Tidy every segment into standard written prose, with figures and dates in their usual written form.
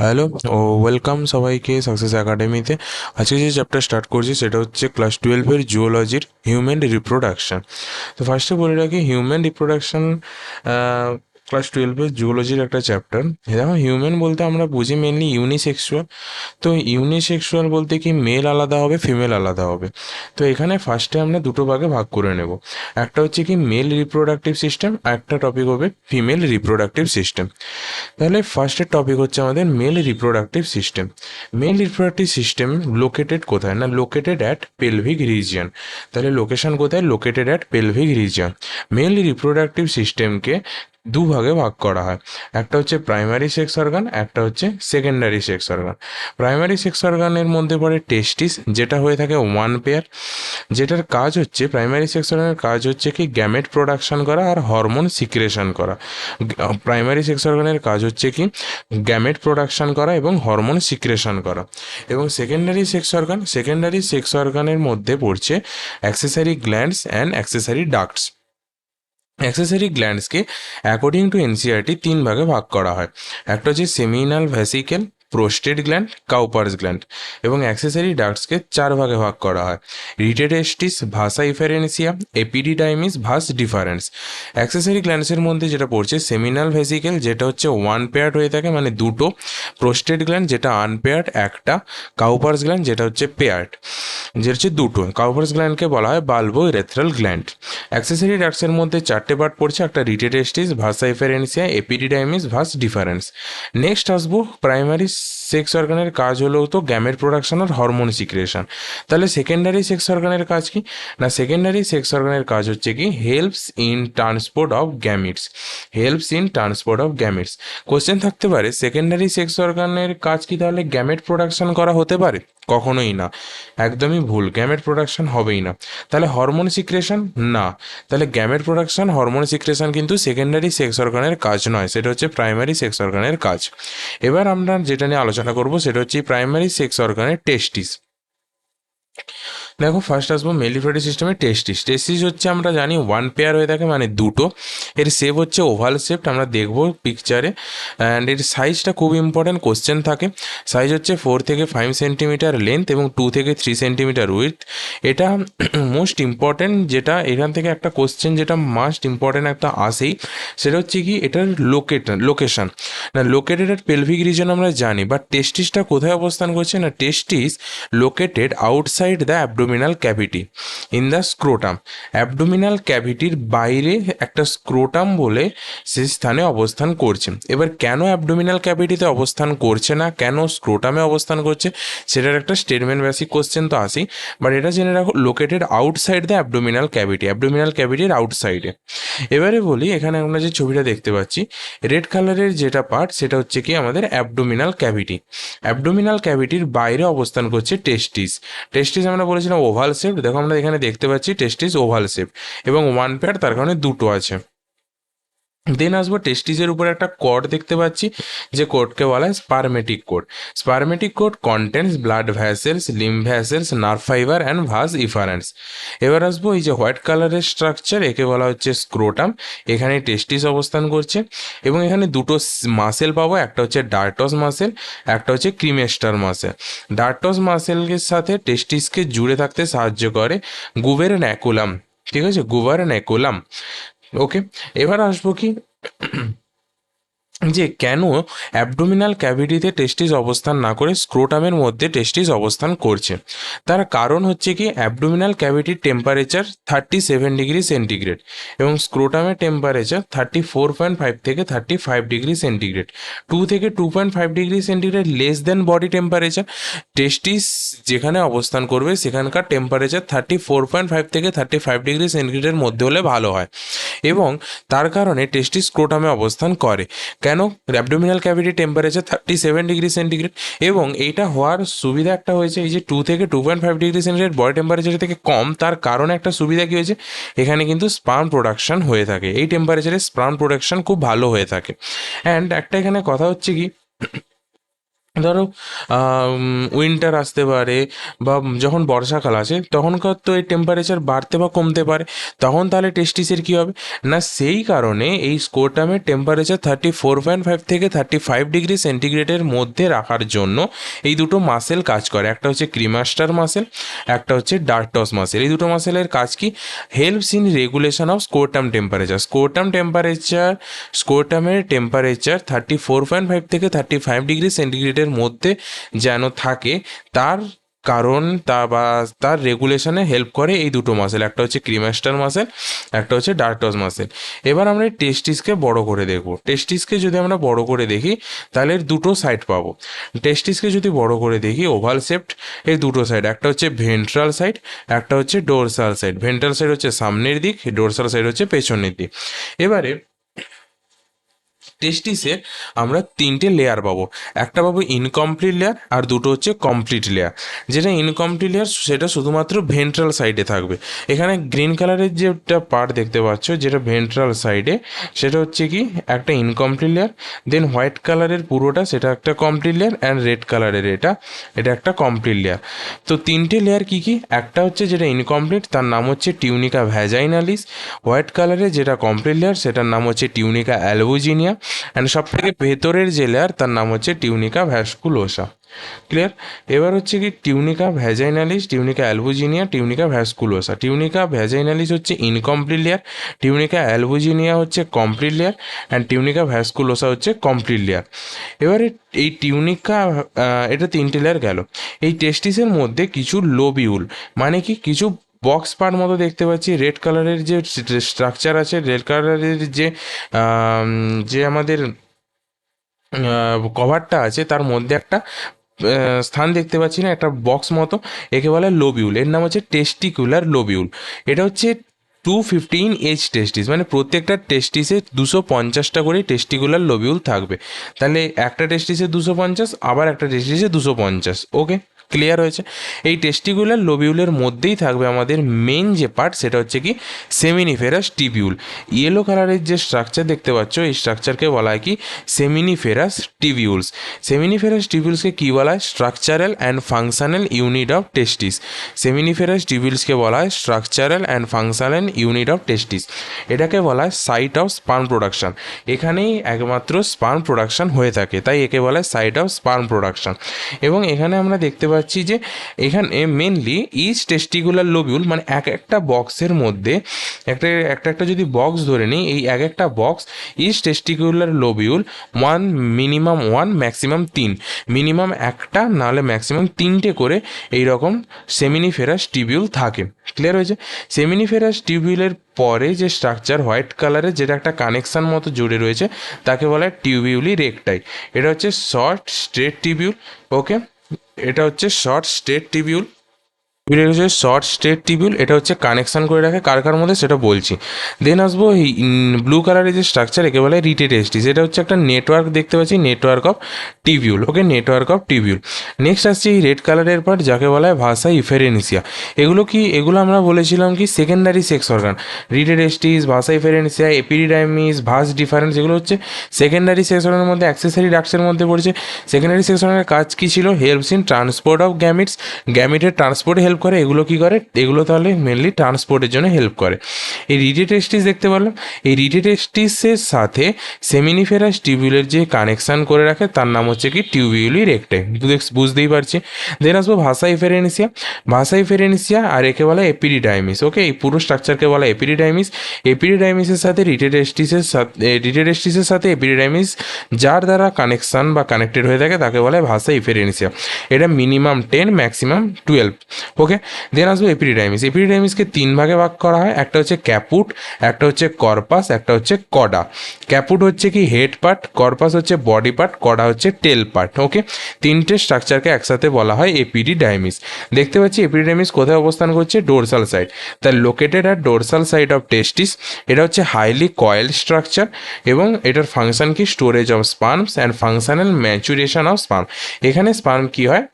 Hello ও welcome সবাইকে success একাডেমিতে। আজকে যে চ্যাপ্টার স্টার্ট করছি সেটা হচ্ছে ক্লাস 12-এর জুওলজির হিউম্যান রিপ্রোডাকশন। তো ফার্স্টে বলে রাখি, হিউম্যান রিপ্রোডাকশন ক্লাস 12-এর জুওলজির একটা চ্যাপ্টার। দেখো, হিউম্যান বলতে আমরা বুঝি মেনলি ইউনিসেক্সুয়াল। তো ইউনিসেক্সুয়াল বলতে কি মেল আলাদা হবে, ফিমেল আলাদা হবে। তো এখানে ফার্স্টে আমরা দুটো ভাগে ভাগ করে নেব। একটা হচ্ছে কি মেল রিপ্রোডাক্টিভ সিস্টেম, একটা টপিক হবে ফিমেল রিপ্রোডাক্টিভ সিস্টেম। তাহলে ফার্স্টের টপিক হচ্ছে আমাদের mail reproductive system. Mail reproductive system located কোথায় না, লোকেটেড অ্যাট পেলভিক রিজিয়ন। তাহলে লোকেশন কোথায়, located at pelvic region. Mail reproductive সিস্টেমকে দুভাগে ভাগ করা হয়। একটা হচ্ছে প্রাইমারি সেক্স অর্গান, একটা হচ্ছে secondary sex organ. Primary sex অর্গানের মধ্যে পড়ে টেস্টিস, যেটা হয়ে থাকে ওয়ান পেয়ার। যেটার কাজ হচ্ছে, প্রাইমারি সেক্স অর্গানের কাজ হচ্ছে কি গ্যামেট প্রোডাকশন করা আর হরমোন সিক্রেশন করা। প্রাইমারি সেক্স অর্গানের কাজ হচ্ছে কি গ্যামেট প্রোডাকশন করা এবং হরমোন সিক্রেশন করা। এবং সেকেন্ডারি সেক্স অর্গানের মধ্যে পড়ছে accessory glands and accessory ducts. Accessory গ্ল্যান্ডসকে অ্যাকর্ডিং টু এনসিআরটি তিন ভাগে ভাগ করা হয়। একটা হচ্ছে seminal vesicle, prostate gland, Cowper's gland. এবং অ্যাক্সেসরি ডাক্টসকে চার ভাগে ভাগ করা হয়: rete testis, vasa efferentia, epididymis, vas deferens. Accessory গ্ল্যান্ডসের মধ্যে যেটা পড়ছে সেমিনাল ভ্যাসিকেল, যেটা হচ্ছে ওয়ান পেয়ার্ড হয়ে থাকে মানে দুটো। প্রোস্টেট গ্ল্যান্ড যেটা আনপেয়ার্ড একটা। কাউপার্স গ্ল্যান্ড যেটা হচ্ছে পেয়ার্ড, যেটা হচ্ছে দুটো। কাউপার্স গ্ল্যান্ডকে বলা হয় বাল্বো ইরেথ্রাল গ্ল্যান্ড। অ্যাক্সেসরি ডাক্টসের মধ্যে চারটে পার্ট পড়ছে, একটা rete testis, vasa efferentia, epididymis, vas deferens. Next আসবো প্রাইমারি সেক্স অর্গানের কাজ হলো তো গ্যামেট প্রোডাকশন আর হরমোন সিক্রেশন। তাহলে সেকেন্ডারি সেক্স অর্গানের কাজ কি না, সেকেন্ডারি সেক্স অর্গানের কাজ হচ্ছে কি helps in transport of gametes. Helps in transport of gametes. Question থাকতে পারে সেকেন্ডারি সেক্স অর্গানের কাজ কি, তাহলে গ্যামেট প্রোডাকশন করা হতে পারে? কখনোই না, একদমই ভুল, গ্যামেট প্রোডাকশন হবেই না। তাহলে হরমোন সিক্রেশন না, তাহলে গ্যামেট প্রোডাকশন হরমোন সিক্রেশন কিন্তু সেকেন্ডারি সেক্স অর্গানের কাজ নয়, সেটা হচ্ছে প্রাইমারি সেক্স অর্গানের কাজ। এবার আমরা যেটা নিয়ে আলোচনা করব সেটা হচ্ছে প্রাইমারি সেক্স অর্গানের টেস্টিস। দেখো, ফার্স্ট আসবো মেল রিপ্রোডাক্টিভ সিস্টেমে টেস্টিস। টেস্টিস হচ্ছে আমরা জানি ওয়ান পেয়ার হয়ে থাকে মানে দুটো। এর শেপ হচ্ছে ওভাল শেপড, আমরা দেখবো পিকচারে। অ্যান্ড এর সাইজটা খুব ইম্পর্টেন্ট, কোশ্চেন থাকে। সাইজ হচ্ছে 4 থেকে 5 সেন্টিমিটার লেন্থ এবং 2 থেকে 3 সেন্টিমিটার উইথ। এটা মোস্ট ইম্পর্টেন্ট, যেটা এখান থেকে একটা কোশ্চেন যেটা মাস্ট ইম্পর্টেন্ট একটা আসেই, সেটা হচ্ছে কি এটার লোকেশন। না, লোকেটেড এট পেলভিক রিজন আমরা জানি, বাট টেস্টিসটা কোথায় অবস্থান করছে না, testis located outside the abdominal cavity in the scrotum. Abdominal ক্যাভিটির বাইরে একটা স্ক্রোটাম বলে সে স্থানে অবস্থান করছে। এবার কেন অ্যাবডোমিনাল ক্যাভিটিতে অবস্থান করছে না, কেন স্ক্রোটামে অবস্থান করছে, সেটার একটা স্টেটমেন্ট বেসিক কোশ্চেন তো আসেই। বাট এটা জেনে রাখো located outside the abdominal cavity, abdominal ক্যাভিটির আউটসাইডে। এবারে বলি, এখানে আমরা যে ছবিটা দেখতে পাচ্ছি রেড কালারের যেটা পার্ট, সেটা হচ্ছে কি আমাদের অ্যাবডোমিনাল ক্যাভিটি। অ্যাবডোমিনাল ক্যাভিটির বাইরে অবস্থান করছে টেস্টিস। টেস্টিস আমরা বলেছিলাম ওভাল শেপ, দেখো আমরা এখানে দেখতে পাচ্ছি টেস্টিস ওভাল শেপ এবং ওয়ান পেয়ার, তার কারণে দুটো আছে। দেন আসবো টেস্টিসের উপরে একটা কর্ড দেখতে পাচ্ছি, যে কোডকে বলা হয় spermatic cord. Spermatic cord contents blood vessels, lymph vessels, nerve fibre and vas efferens. এবার আসবো এই যে হোয়াইট কালারের স্ট্রাকচার, একে বলা হচ্ছে স্ক্রোটাম। এখানে টেস্টিস অবস্থান করছে এবং এখানে দুটো মাসেল পাবো, একটা হচ্ছে ডার্টস মাসেল, একটা হচ্ছে ক্রিমেস্টার মাসেল। ডার্টস মাসেলের সাথে টেস্টিসকে জুড়ে থাকতে সাহায্য করে গুবের ন্যাকুলাম। ঠিক আছে, গুভার ন্যাকুলাম। ওকে, এবার আসবো কি যে কেন অ্যাবডোমিনাল ক্যাভিটিতে টেস্টিস অবস্থান না করে স্ক্রোটামের মধ্যে টেস্টিস অবস্থান করছে। তার কারণ হচ্ছে কি অ্যাবডোমিনাল ক্যাভিটির টেম্পারেচার 37 ডিগ্রি সেন্টিগ্রেড এবং স্ক্রোটামের টেম্পারেচার 34.5 থেকে 35 ডিগ্রি সেন্টিগ্রেড। 2 থেকে 2.5 degree centigrade less than body temperature. Testis যেখানে অবস্থান করবে সেখানকার টেম্পারেচার 34.5 থেকে 35 ডিগ্রি সেন্টিগ্রেডের মধ্যে হলে ভালো হয় এবং তার কারণে টেস্টিস স্ক্রোটামে অবস্থান করে। কেন? Abdominal cavity temperature 37 degree centigrade এবং এইটা হওয়ার সুবিধা একটা হয়েছে, এই যে 2 থেকে 2.5 ডিগ্রি সেন্টিগ্রেড বডি টেম্পারেচার থেকে কম, তার কারণে একটা সুবিধা কী হয়েছে, এখানে কিন্তু স্পার্ম প্রোডাকশন হয়ে থাকে। এই টেম্পারেচারে স্পার্ম প্রোডাকশন খুব ভালো হয়ে থাকে। অ্যান্ড একটা এখানে কথা হচ্ছে কি ধরো উইন্টার আসতে পারে বা যখন বর্ষাকাল আসে তখনকার তো এই টেম্পারেচার বাড়তে বা কমতে পারে, তখন তাহলে টেস্টিসের কী হবে না, সেই কারণে এই স্কোরটামের টেম্পারেচার 34.5 থেকে 35 ডিগ্রি সেন্টিগ্রেডের মধ্যে রাখার জন্য এই দুটো মাসেল কাজ করে। একটা হচ্ছে ক্রিমাস্টার মাসেল, একটা হচ্ছে ডার্টস মাসেল। এই দুটো মাসেলের কাজ কি, হেল্পস ইন রেগুলেশন অফ স্কোরটামের টেম্পারেচার 34.5 থেকে 35 ডিগ্রি সেন্টিগ্রেডের মধ্যে যেন থাকে, তার কারণ তার রেগুলেশনে হেল্প করে এই দুটো মাসেল, একটা হচ্ছে ক্রিমাস্টার মাসেল, একটা হচ্ছে ডার্টস মাসেল। এবার আমরা এই টেস্টিসকে বড় করে দেখব। টেস্টিসকে যদি আমরা বড় করে দেখি তাহলে এর দুটো সাইড পাবো। টেস্টিসকে যদি বড় করে দেখি ওভাল শেপড, এর দুটো সাইড, একটা হচ্ছে ভেন্ট্রাল সাইড, একটা হচ্ছে ডোরসাল সাইড। ভেন্ট্রাল সাইড হচ্ছে সামনের দিক, ডোরসাল সাইড হচ্ছে পেছনের দিক। এবারে টেস্টিসে আমরা তিনটে লেয়ার পাবো, একটা পাবো ইনকমপ্লিট লেয়ার আর দুটো হচ্ছে কমপ্লিট লেয়ার। যেটা ইনকমপ্লিট লেয়ার সেটা শুধুমাত্র ভেন্ট্রাল সাইডে থাকবে। এখানে গ্রিন কালারের যেটা পার্ট দেখতে পাচ্ছ যেটা ভেন্ট্রাল সাইডে, সেটা হচ্ছে কি একটা ইনকমপ্লিট লেয়ার। দেন হোয়াইট কালারের পুরোটা সেটা একটা কমপ্লিট লেয়ার, অ্যান্ড রেড কালারের এটা একটা কমপ্লিট লেয়ার। তো তিনটে লেয়ার কি কি, একটা হচ্ছে যেটা ইনকমপ্লিট তার নাম হচ্ছে টিউনিকা ভ্যাজাইনালিস, হোয়াইট কালারের যেটা কমপ্লিট লেয়ার সেটার নাম হচ্ছে টিউনিকা অ্যালবুজিনিয়া, অ্যান্ড সব থেকে ভেতরের যে লেয়ার তার নাম হচ্ছে টিউনিকা ভ্যাসকুলোসা। ক্লিয়ার? এবার হচ্ছে কি tunica vaginalis, tunica albuginea, tunica vasculosa. Tunica vaginalis হচ্ছে ইনকমপ্লিট লেয়ার, টিউনিকা অ্যালবুজিনিয়া হচ্ছে complete layer, and tunica vasculosa হচ্ছে কমপ্লিট লেয়ার। এবারে এই টিউনিকা এটা তিনটে লেয়ার গেল। এই টেস্টিসের মধ্যে কিছু লোবিউল, মানে কি কিছু বক্স পার্ট মতো দেখতে পাচ্ছি, রেড কালারের যে স্ট্রাকচার আছে, রেড কালারের যে যে আমাদের কভারটা আছে তার মধ্যে একটা স্থান দেখতে পাচ্ছি না, একটা বক্স মতো, একে বলে লোবিউল। এর নাম হচ্ছে টেস্টিকুলার লোবিউল। এটা হচ্ছে 215H টেস্টিস, মানে প্রত্যেকটা টেস্টিসে 250টা করে টেস্টিকুলার লোবিউল থাকবে। তাহলে একটা টেস্টিসে 250, আবার একটা টেস্টিসে 250। ওকে, ক্লিয়ার হয়েছে? এই টেস্টিকুলার লোবিউলের মধ্যেই থাকবে আমাদের মেন যে পার্ট, সেটা হচ্ছে কি সেমিনিফেরাস টিবিউল। ইয়েলো কালারের যে স্ট্রাকচার দেখতে পাচ্ছ এই স্ট্রাকচারকে বলা হয় কি সেমিনিফেরাস টিবিউলস। সেমিনিফেরাস টিবিউলসকে কী বলা হয়, structural and functional unit of testis. Seminiferous টিবিউলসকে বলা হয় structural and functional unit of testis. এটাকে বলা হয় সাইট অফ স্পার্ম প্রোডাকশন। এখানেই একমাত্র স্পার্ম প্রোডাকশন হয়ে থাকে, তাই একে বলা হয় সাইট অফ স্পার্ম প্রোডাকশন। এবং এখানে আমরা দেখতে পাচ্ছি যে এখানে মেনলি ইচ টেস্টিকুলার লোবিউল, মানে এক একটা বক্সের মধ্যে একটা একটা একটা যদি বক্স ধরে নিই, এই এক একটা box each testicular lobule minimum 1 maximum 3, minimum একটা নাহলে ম্যাক্সিমাম 3টে করে এইরকম সেমিনিফেরাস টিবিউল থাকে। ক্লিয়ার হয়েছে? সেমিনিফেরাস টিবিউলের পরে যে স্ট্রাকচার হোয়াইট কালারের যেটা একটা কানেকশান মতো জুড়ে রয়েছে তাকে বলা হয় টিউবিউলি রেকটাই। এটা হচ্ছে শর্ট স্ট্রেট টিবিউল। ওকে, এটা হচ্ছে শর্ট স্ট্রেট টিবিউল। এটা হচ্ছে শর্ট স্ট্রেট টিবিউল, এটা হচ্ছে কানেকশান করে রাখে কার কার মধ্যে সেটা বলছি। দেন আসবো এই ব্লু কালারের যে স্ট্রাকচার একে বলে রিটেড এসটিস। এটা হচ্ছে একটা নেটওয়ার্ক দেখতে পাচ্ছি, network of tubule. Okay, network of tubule. Next আসছে এই রেড কালারের পার্ট যাকে বলা হয় ভাসা ইফেরেনিসিয়া। এগুলো কি, এগুলো আমরা বলেছিলাম কি সেকেন্ডারি সেক্স অর্গান। রিটেড এসটিস, ভাসা ইফেরেনিসিয়া, এপিডিডাইমিস, ভাস ডিফারেন্স, এগুলো হচ্ছে সেকেন্ডারি সেক্স অর্গানের মধ্যে, অ্যাক্সেসরি ডাক্টসের মধ্যে পড়ছে। সেকেন্ডারি সেক্স অর্গানের কাজ কী ছিল, helps in transport of gametes, গ্যামিটের ট্রান্সপোর্টে হেল্প করে। এগুলো কি করে, এগুলো তাহলে মেনলি ট্রান্সপোর্টের জন্য হেল্প করে। এই রিটেড টেস্টিস দেখতে পারলাম, এই রিটেড টেস্টিসের সাথে সেমিনিফেরাস টিউবিউলের যে কানেকশান করে রাখে তার নাম হচ্ছে কি টিউবিউলি রেকটাই। বুঝতেই পারছি। দেন আসবো ভাসা ইফেরেনিসিয়া। ভাসা ইফেরেনিসিয়া আর একে বলা এপিডিডাইমিস। ওকে, এই পুরো স্ট্রাকচারকে বলা এপিডিডাইমিস। এপিডিডাইমিসের সাথে রিটেড টেস্টিসের সাথে এপিডিডাইমিস যার দ্বারা কানেকশান বা কানেক্টেড হয়ে থাকে তাকে বলা হয় ভাসা ইফেরেনিসিয়া। এটা মিনিমাম 10 ম্যাক্সিমাম 12। ওকে, দেন আসবো এপিডিডাইমিস। এপিডিডাইমিসকে 3 ভাগে ভাগ করা হয়, একটা হচ্ছে ক্যাপুট, একটা হচ্ছে কর্পাস, একটা হচ্ছে কডা। ক্যাপুট হচ্ছে কি হেড পার্ট, কর্পাস হচ্ছে বডি পার্ট, কডা হচ্ছে টেল পার্ট। ওকে, তিনটে স্ট্রাকচারকে একসাথে বলা হয় এপিডিডাইমিস। দেখতে পাচ্ছি এপিডিডাইমিস কোথায় অবস্থান করছে, ডোরসাল সাইড। তাই located at dorsal side of testis. এটা হচ্ছে হাইলি কয়েল স্ট্রাকচার এবং এটার ফাংশন কি storage of sperms and functional maturation of sperm. এখানে স্পার্ম কি হয়,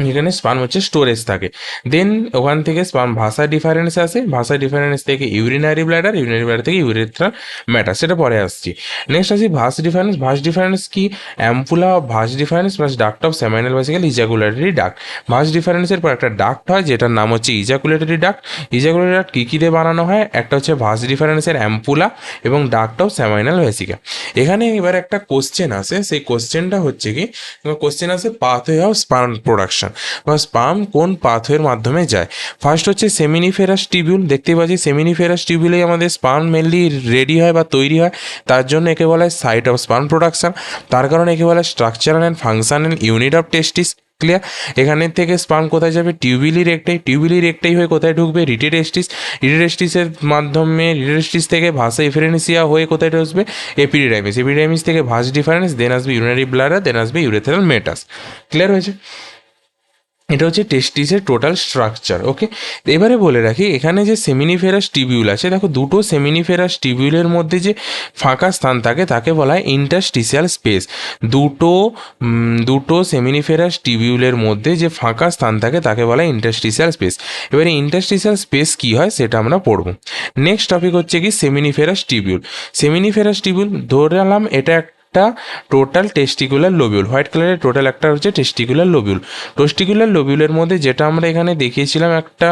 এখানে স্পার্ম হচ্ছে স্টোরেজ থাকে। দেন ওখান থেকে স্পার্ম ভাষা ডিফারেন্স আসে, ভাষা ডিফারেন্স থেকে ইউরিনারি ব্ল্যাডার, ইউরিনারি ব্ল্যাডার থেকে ইউরেথ্রাল ম্যাটার, সেটা পরে আসছি। নেক্সট আসি ভাস ডিফারেন্স। ভাস ডিফারেন্স কি? Ampulla of vas deferens plus duct of seminal vesicle ejaculatory duct. Vas ডিফারেন্সের পর একটা ডাক্ট হয় যেটার নাম হচ্ছে ইজাকুলেটরি ডাক্ট। ইজাকুলেটরি ডাক্ট কী কী দিয়ে বানানো হয়? একটা হচ্ছে ভাস ডিফারেন্সের অ্যাম্পুলা এবং ডাক্ট অফ সেমাইনাল ভেসিকল। এখানে এবার একটা কোশ্চেন আসে, সেই কোশ্চেনটা হচ্ছে কি, কোশ্চেন আসে পাথওয়ে অফ স্পার্ম প্রোডাকশন বা স্পার্ম কোন পাথওয়ের মাধ্যমে যায়। ফার্স্ট হচ্ছে সেমিনিফেরাস টিবিউল। দেখতে পাচ্ছি সেমিনিফেরাস টিবিউলেই আমাদের স্পার্ম মেনলি রেডি হয় বা তৈরি হয়, তার জন্য একে বলা হয় সাইট অফ স্পার্ম প্রোডাকশন। তার কারণে একে বলা হয় structural and functional unit of testis. Clear? এখানে থেকে স্পার্ম কোথায় যাবে? টিউবিলি রেক্টাই। টিউবিলি রেক্টাই হয়ে কোথায় ঢুকবে? রিটেটেস্টিস। রিটেটেস্টিসের মাধ্যমে রিটেটেস্টিস থেকে ভাসা এফারেন্সিয়া হয়ে কোথায় ঢুকবে? এপিডিডাইমিস। এপিডিডাইমিস থেকে ভাস ডিফারেন্স, দেন আসবে ইউরিনারি ব্লাডার, দেন আসবে ইউরেথ্রাল মেটাস। ক্লিয়ার হয়েছে? এটা হচ্ছে টেস্টিসের টোটাল স্ট্রাকচার। ওকে, এবারে বলে রাখি এখানে যে সেমিনিফেরাস টিবিউল আছে, দেখো দুটো সেমিনিফেরাস টিবিউলের মধ্যে যে ফাঁকা স্থান থাকে তাকে বলা হয় ইন্টারস্টিসিয়াল স্পেস। দুটো সেমিনিফেরাস টিবিউলের মধ্যে যে ফাঁকা স্থান থাকে তাকে বলা হয় ইন্টারস্টিসিয়াল স্পেস। এবারে ইন্টারস্টিসিয়াল স্পেস কী হয় সেটা আমরা পড়ব। নেক্সট টপিক হচ্ছে কি সেমিনিফেরাস টিবিউল। সেমিনিফেরাস টিবিউল ধরে নিলাম এটা একটা টোটাল টেস্টিকুলার লোবিউল, হোয়াইট কালারের টোটাল একটা হচ্ছে টেস্টিকুলার লোবিউল। টেস্টিকুলার লোবিউলের মধ্যে যেটা আমরা এখানে দেখিয়েছিলাম একটা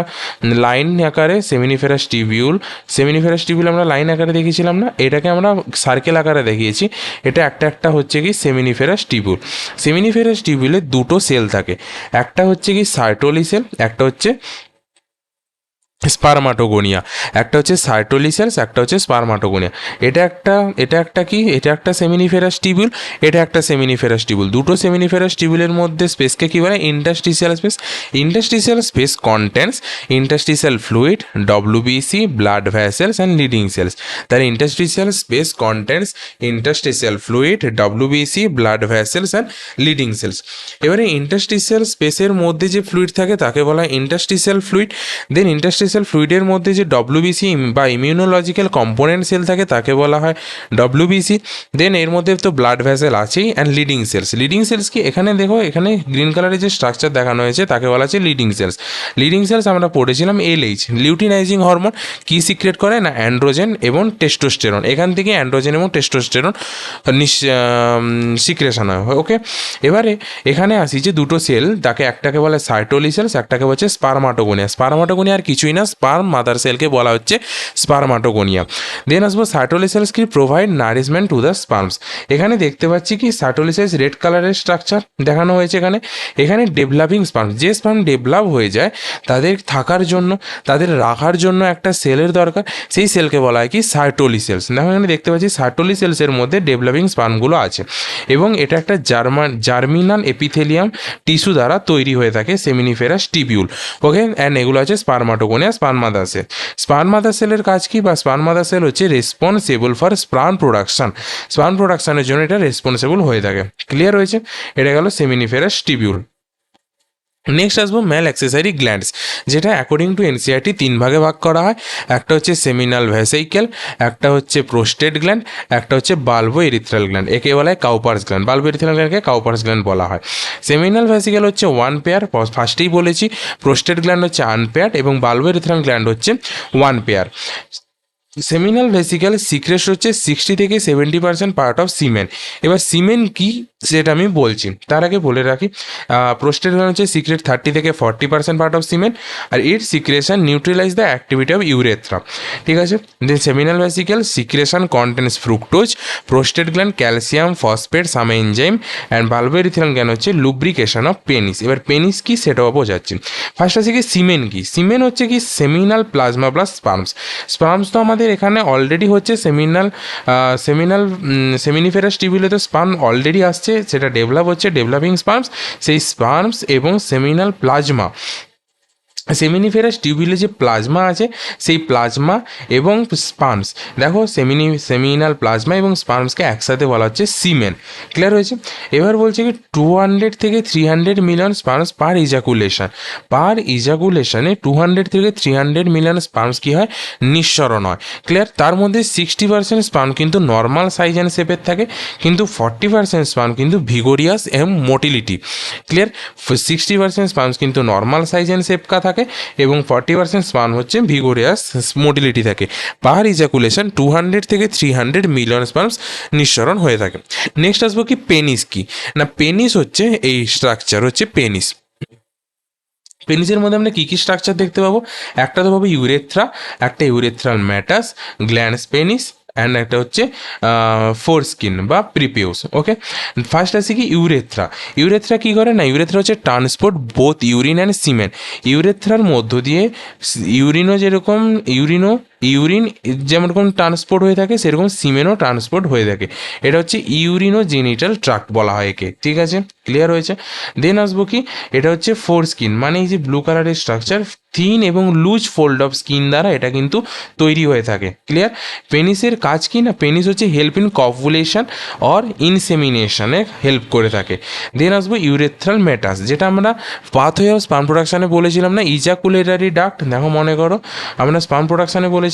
লাইন আকারে সেমিনিফেরাস টিবিউল, সেমিনিফেরাস টিবিউল আমরা লাইন আকারে দেখিয়েছিলাম না, এটাকে আমরা সার্কেল আকারে দেখিয়েছি। এটা একটা একটা হচ্ছে কি সেমিনিফেরাস টিবিউল। সেমিনিফেরাস টিবিউলে দুটো সেল থাকে, একটা হচ্ছে কি সার্টোলি সেল, একটা হচ্ছে স্পারমাটোগোনিয়া। একটা হচ্ছে সার্টোলি সেলস, একটা হচ্ছে স্পারমাটোগোনিয়া। এটা একটা সেমিনিফেরাস টিবিউল, এটা একটা সেমিনিফেরাস টিবিউল। দুটো সেমিনিফেরাস টিবিউলের মধ্যে স্পেসকে কী বলে? Interstitial space. Interstitial space contents interstitial fluid, WBC, blood vessels and Leydig cells. তাহলে interstitial space contents interstitial fluid, WBC, blood vessels and Leydig cells. এবারে ইন্টারস্টিসিয়াল স্পেসের মধ্যে যে ফ্লুইড থাকে তাকে বলা হয় ইন্টারস্টিসিয়াল ফ্লুইড। দেন ইন্টারস্টিসিয়াল ফ্লুইডের মধ্যে যে ডব্লিউবিসি বা ইমিউনোলজিক্যাল কম্পোনেন্ট সেল থাকে তাকে বলা হয় ডব্লিউবিসি। দেন এর মধ্যে তো ব্লাড ভেসেল আছেই and Leydig cells. Leydig cells কি? এখানে দেখো এখানে গ্রিন কালারের যে স্ট্রাকচার দেখানো হয়েছে তাকে বলা হচ্ছে লিডিং সেলস। লিডিং সেলস আমরা পড়েছিলাম এলএইচ, লিউটিনাইজিং হরমোন। কি সিক্রেট করে? না অ্যান্ড্রোজেন এবং টেস্টোস্টেরন। এখান থেকে অ্যান্ড্রোজেন এবং টেস্টোস্টেরন সিক্রেশন হয়। ওকে, এবারে এখানে আসি যে দুটো সেল, তাকে একটাকে বলে সাইটোলি সেলস, একটাকে বলছে স্পারমাটোগোনিয়া। স্পারমাটোগোনিয়া আর কিছুই না, স্পার্ম মাদার সেলকে বলা হচ্ছে স্পারমাটোগোনিয়া। দেন আসবো সাইটোলি সেলস কি? Provide nourishment to the sperms. এখানে দেখতে পাচ্ছি কি সাইটোলি সেলস রেড কালারের স্ট্রাকচার দেখানো হয়েছে। এখানে ডেভেলপিং স্পার্ম, যে স্পার্ম ডেভেলপ হয়ে যায় তাদের থাকার জন্য, তাদের রাখার জন্য একটা সেলের দরকার, সেই সেলকে বলা হয় কি? Sertoli sales. দেখো এখানে দেখতে পাচ্ছি সাইটোলি সেলসের মধ্যে ডেভেলপিং স্পার্মগুলো আছে এবং এটা একটা জার্মিনাল এপিথেলিয়াম টিস্যু দ্বারা তৈরি হয়ে থাকে সেমিনিফেরাস টিবিউল। ওকে, অ্যান্ড এগুলো আছে spermatogonia, sperm mother cell. Sperm mother সেলের কাজ কি? বা স্পার্ম মাদার সেল হচ্ছে responsible for sperm production. Sperm প্রোডাকশনের জন্য এটা রেসপন্সিবল হয়ে থাকে। ক্লিয়ার হয়েছে? এটা গেল সেমিনিফেরাস টিবিউল। নেক্সট আসবো ম্যাল অ্যাক্সেসরি গ্ল্যান্ডস, যেটা অ্যাকর্ডিং টু এনসিআরটি তিন ভাগে ভাগ করা হয়। একটা হচ্ছে সেমিনাল ভেসিকেল, একটা হচ্ছে প্রোস্টেট গ্ল্যান্ড, একটা হচ্ছে বাল্বো এরিথ্রাল গ্ল্যান্ড। একে বলা হয় কাউপার্স গ্ল্যান্ড। বাল্বো এরিথ্রাল গ্ল্যান্ডকে কাউপার্স গ্ল্যান্ড বলা হয়। সেমিনাল ভেসিকেল হচ্ছে ওয়ান পেয়ার, ফার্স্টেই বলেছি। প্রোস্টেট গ্ল্যান্ড হচ্ছে আনপেয়ার্ড এবং বাল্বো এরিথ্রাল গ্ল্যান্ড হচ্ছে one pair. Seminal vesicle secret হচ্ছে 60 থেকে 70% পার্ট অফ সিমেন। এবার সিমেন কি সেটা আমি বলছি, তার আগে বলে রাখি প্রোস্টেট গ্ল্যান্ড হচ্ছে সিক্রেট 30 থেকে 40% পার্ট অফ সিমেন, আর it secretion neutralize the activity of urethra. ঠিক আছে? Then seminal vesicle secretion contains fructose, prostate gland calcium, phosphate, some enzyme, and bulbourethral gland হচ্ছে লুব্রিকেশন অফ পেনিস। এবার penis কি সেটাও বোঝাচ্ছি। First আছে কি সিমেন কি? সিমেন হচ্ছে কি সেমিনাল প্লাজমা প্লাস স্পার্মস। স্পার্মস তো আমাদের এখানে অলরেডি হচ্ছে সেমিনিফেরাস টিবিউলে তো স্পার্ম অলরেডি আসছে, সেটা ডেভেলপ হচ্ছে, ডেভেলপিং স্পার্মস। সেই স্পার্মস এবং সেমিনাল প্লাজমা সেমিনিফেরাস টিউবিউলে যে প্লাজমা আছে সেই প্লাজমা এবং স্পার্মস, দেখো সেমিনাল প্লাজমা এবং স্পার্মসকে একসাথে বলা হচ্ছে সিমেন। ক্লিয়ার হয়েছে? এবার বলছে কি 200 থেকে 300 মিলিয়ন স্পার্মস পার ইজাকুলেশনে 200 থেকে 300 মিলিয়ন স্পার্মস কী হয়, নিঃসরণ হয়। ক্লিয়ার? তার মধ্যে 60% স্পার্ম কিন্তু নর্মাল সাইজ অ্যান্ড শেপের থাকে, কিন্তু 40% স্পার্ম কিন্তু ভিগোরিয়াস এবং মোটিলিটি। ক্লিয়ার? 60% স্পার্মস কিন্তু নর্মাল সাইজ অ্যান্ড শেপ কা থাকে এবং 40% স্পার্ম হচ্ছে ভিগোরিয়াস মোটিলিটি থাকে। পার ইজাকুলেশন 200 থেকে 300 মিলিয়ন স্পার্মস নিঃসরণ হয়ে থাকে। নেক্সট আসবো কি পেনিস কি না, পেনিস হচ্ছে এই স্ট্রাকচার হচ্ছে পেনিস। পেনিসের মধ্যে আমরা কী কী স্ট্রাকচার দেখতে পাবো, একটা তো পাবো ইউরেথ্রা, একটা ইউরেথ্রাল ম্যাটাস, গ্ল্যান্ডস পেনিস অ্যান্ড একটা হচ্ছে ফোর স্কিন বা প্রিপিউস। ওকে, ফার্স্ট আসি কি ইউরেথ্রা। ইউরেথ্রা কী করে না, ইউরেথ্রা হচ্ছে ট্রান্সপোর্ট বোথ ইউরিন অ্যান্ড সিমেন। ইউরেথ্রার মধ্য দিয়ে ইউরিন যেমন ট্রান্সপোর্ট হয়ে থাকে সেরকম সিমেনও ট্রান্সপোর্ট হয়ে থাকে। এটা হচ্ছে ইউরিনোজেনিটাল ট্রাক্ট বলা হয় একে। ঠিক আছে, ক্লিয়ার হয়েছে? দেন আসবো কি, এটা হচ্ছে ফোর স্কিন, মানে এই যে ব্লু কালারের স্ট্রাকচার, থিন এবং লুজ ফোল্ড অফ স্কিন দ্বারা এটা কিন্তু তৈরি হয়ে থাকে। ক্লিয়ার? পেনিসের কাজ কি না, পেনিস হচ্ছে হেল্প ইন কপুলেশন অর ইনসেমিনেশনে হেল্প করে থাকে। দেন আসবো ইউরেথ্রাল মেটাস, যেটা আমরা পাথওয়ে অফ স্পার্ম প্রোডাকশানে বলেছিলাম না, ইজাকুলেটারি ডাক্ট। দেখো মনে করো আমরা স্পার্ম প্রোডাকশানে বলেছিলাম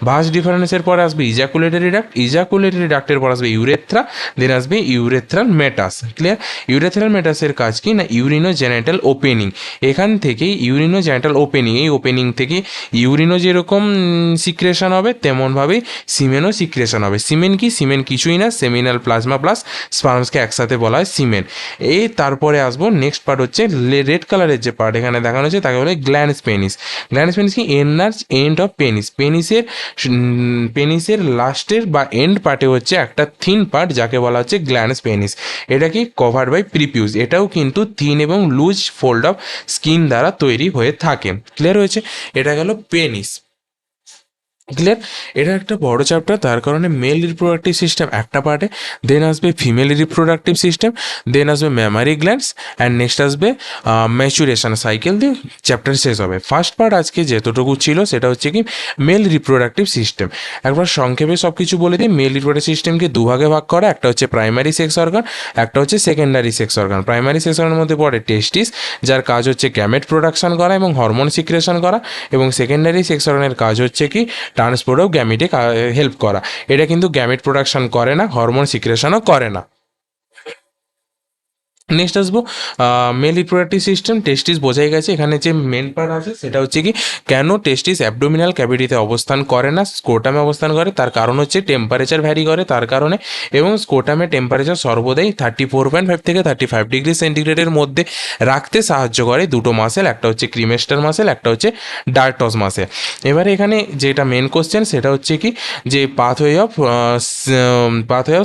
ভাস ডিফারেন্সের পরে আসবে ইজাকুলেটারি ডাক্ট, ইজাকুলেটারি ডাক্টের পর আসবে ইউরেথ্রা, দেন আসবে ইউরেথ্রাল মেটাস। ক্লিয়ার? ইউরেথ্রাল মেটাসের কাজ কি না, ইউরিনো জেনাইটাল ওপেনিং। এখান থেকেই ইউরিনো জেনাইটাল ওপেনিং, এই ওপেনিং থেকে ইউরিনো যেরকম সিক্রেশন হবে তেমনভাবেই সিমেনও সিক্রেশন হবে। সিমেন কি, সিমেন কিছুই না, সেমিনাল প্লাজমা প্লাস স্পার্মসকে একসাথে বলা হয় সিমেন। এই তারপরে আসবো নেক্সট পার্ট হচ্ছে রেড কালারের যে পার্ট এখানে দেখানো হচ্ছে তাকে বলে গ্ল্যান্ডস পেনিস। গ্ল্যান্ডস পেনিস কি, এন্ড অফ পেনিস। পেনিসের লাস্টের বা এন্ড পার্টে হচ্ছে একটা থিন পার্ট যাকে বলা হচ্ছে গ্ল্যান্ডস পেনিস। এটা কি কভার্ড বাই প্রিপিউস, এটাও কিন্তু থিন এবং লুজ ফোল্ড অফ স্কিন দ্বারা তৈরি হয়ে থাকে। ক্লিয়ার হয়েছে? এটা গেল পেনিস। ক্লিয়ার? এটা একটা বড় চ্যাপ্টার, তার কারণে মেল রিপ্রোডাক্টিভ সিস্টেম একটা পার্টে, দেন আসবে ফিমেল রিপ্রোডাক্টিভ সিস্টেম, দেন আসবে ম্যামারি গ্ল্যান্ডস অ্যান্ড নেক্সট আসবে ম্যাচুরেশন সাইকেল দিয়ে চ্যাপ্টার শেষ হবে। ফার্স্ট পার্ট আজকে যেতটুকু ছিল সেটা হচ্ছে কি মেল রিপ্রোডাক্টিভ সিস্টেম। একবার সংক্ষেপে সব কিছু বলে দিই। মেল রিপ্রোডাক্টিভ সিস্টেমকে দুভাগে ভাগ করা, একটা হচ্ছে প্রাইমারি সেক্স অর্গান, একটা হচ্ছে secondary sex organ. Primary sex অর্গানের মধ্যে পড়ে টেস্টিস, যার কাজ হচ্ছে গ্যামেট প্রোডাকশন করা এবং হরমোন সিক্রেশন করা, এবং সেকেন্ডারি সেক্স অর্গানের কাজ হচ্ছে কি ট্রান্সপোর্ট অফ গ্যামিটে হেল্প করা। এটা কিন্তু গ্যামিট প্রোডাকশন করে না, হরমোন সিক্রেশনও করে না। নেক্সট আসবো মেল রিপ্রোডাক্টিভ সিস্টেম। টেস্টিস বোঝাই গেছে, এখানে যে মেন পার্ট আছে সেটা হচ্ছে কি কেন টেস্টিস অ্যাবডোমিনাল ক্যাভিটিতে অবস্থান করে না, স্কোটামে অবস্থান করে। তার কারণ হচ্ছে টেম্পারেচার ভ্যারি করে তার কারণে, এবং স্কোটামে টেম্পারেচার সর্বদাই 34.5 থেকে 35 ডিগ্রি সেন্টিগ্রেডের মধ্যে রাখতে সাহায্য করে দুটো মাসেল, একটা হচ্ছে ক্রিমেস্টার মাসেল, একটা হচ্ছে ডার্টস মাসেল। এবারে এখানে যেটা মেন কোশ্চেন সেটা হচ্ছে কি যে পাথওয়ে অফ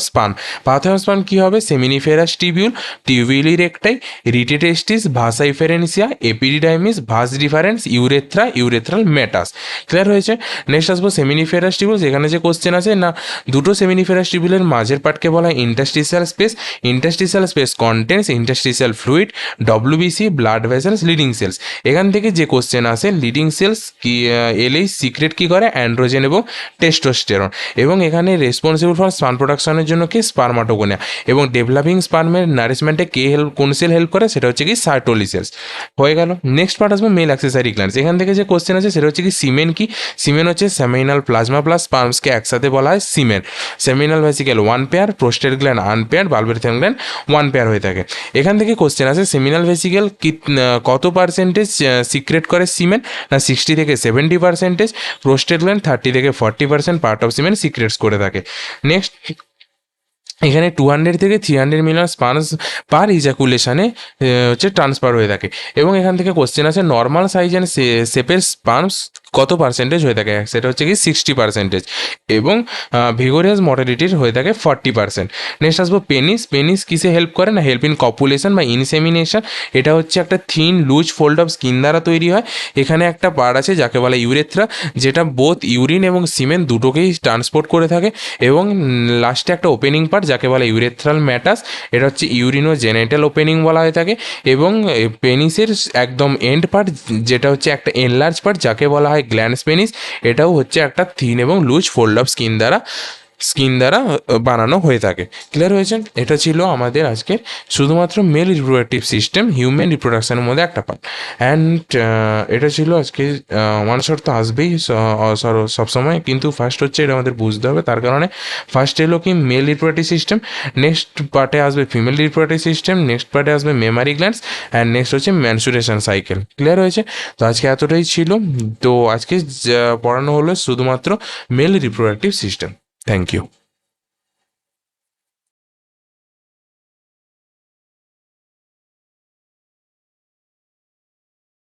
স্পান কী হবে, seminiferous টিউবিউলি recti, rete testis, vasa efferentia, epididymis, vas deferens, urethral meatus. Clear হয়েছে? নেক্সট আসবো সেমিনিফেরাস টিউবুল। এখানে যে কোশ্চেন আছে না, দুটো সেমিনিফেরাস টিউবুলের মাঝের পার্টকে বলা হয় interstitial space. Interstitial space contains interstitial fluid, WBC, blood vessels, Leydig cells. এখান থেকে যে কোশ্চেন আসে, লিডিং সেলস কি এলেই সিক্রেট কী করে, অ্যান্ড্রোজেন এবং টেস্টোস্টেরন, এবং এখানে রেসপন্সিবল ফর স্পার্ম প্রোডাকশনের জন্য কি স্পার্মাটোগোনিয়া, এবং ডেভেলপিং স্পার্মের নারিশমেন্টে কে কোন সেল হেল্প করে সেটা হচ্ছে কি সার্টোলি সেলস। হয়ে গেল। নেক্সট পার্ট আসবে মেল অ্যাক্সেসরি গ্ল্যান্ডস। এখান থেকে যে কোশ্চেন আছে সেটা হচ্ছে কি সিমেন কি, সিমেন হচ্ছে সেমিনাল প্লাজমা প্লাস স্পার্মসকে একসাথে বলা হয় semen. Seminal vesicle 1 pair, prostate gland unpair, bulbourethral gland 1 pair হয়ে থাকে। এখান থেকে কোশ্চেন আছে সেমিনাল ভেসিকেল কত পার্সেন্টেজ সিক্রেট করে সিমেন, না 60 থেকে 70%, প্রোস্টেট গ্ল্যান্ড 30 থেকে 40% পার্ট অফ সিমেন সিক্রেটস করে থাকে। নেক্সট এখানে 200 থেকে 300 মিলিয়ন স্পার্মস পার ইজাকুলেশনে হচ্ছে ট্রান্সফার হয়ে থাকে, এবং এখান থেকে কোশ্চেন আছে নর্মাল সাইজ অ্যান্ড শেপের স্পার্মস কত পার্সেন্টেজ হয়ে থাকে, সেটা হচ্ছে কি 60%, এবং ভিগোরিয়াস মর্টালিটির হয়ে থাকে 40%। নেক্সট আসবো পেনিস কিসে হেল্প করে না, হেল্প ইন কপুলেশন বা ইনসেমিনেশন। এটা হচ্ছে একটা thin loose fold of skin দ্বারা তৈরি হয়। এখানে একটা পার্ট আছে যাকে বলে ইউরেথ্রা, যেটা বোথ ইউরিন এবং সিমেন দুটোকেই ট্রান্সপোর্ট করে থাকে, এবং লাস্টে একটা ওপেনিং পার্ট যাকে বলে ইউরেথ্রাল ম্যাটাস, এটা হচ্ছে ইউরিনো জেনাইটাল ওপেনিং বলা হয়ে থাকে, এবং পেনিসের একদম এন্ড পার্ট যেটা হচ্ছে একটা এনলার্জ পার্ট যাকে বলা হয় গ্ল্যান্স পেনিস, এটাও হচ্ছে একটা থিন এবং লুজ ফোল্ড অফ স্কিন দ্বারা বানানো হয়ে থাকে। ক্লিয়ার হয়েছে? এটা ছিল আমাদের আজকের শুধুমাত্র মেল রিপ্রোডাক্টিভ সিস্টেম হিউম্যান রিপ্রোডাকশনের মধ্যে একটা পার্ট। অ্যান্ড এটা ছিল আজকে মানুষের তো আসবেই সবসময়, কিন্তু ফার্স্ট হচ্ছে এটা আমাদের বুঝতে হবে। তার কারণে ফার্স্ট এলো কি মেল রিপ্রোডাক্টিভ সিস্টেম, নেক্সট পার্টে আসবে ফিমেল রিপ্রোডাক্টিভ সিস্টেম, নেক্সট পার্টে আসবে মেমারি গ্ল্যান্ডস, অ্যান্ড নেক্সট হচ্ছে ম্যানসুরেশন সাইকেল। ক্লিয়ার হয়েছে? তো আজকে এতটাই ছিল। তো আজকে পড়ানো হলো শুধুমাত্র mail reproductive system. Thank you.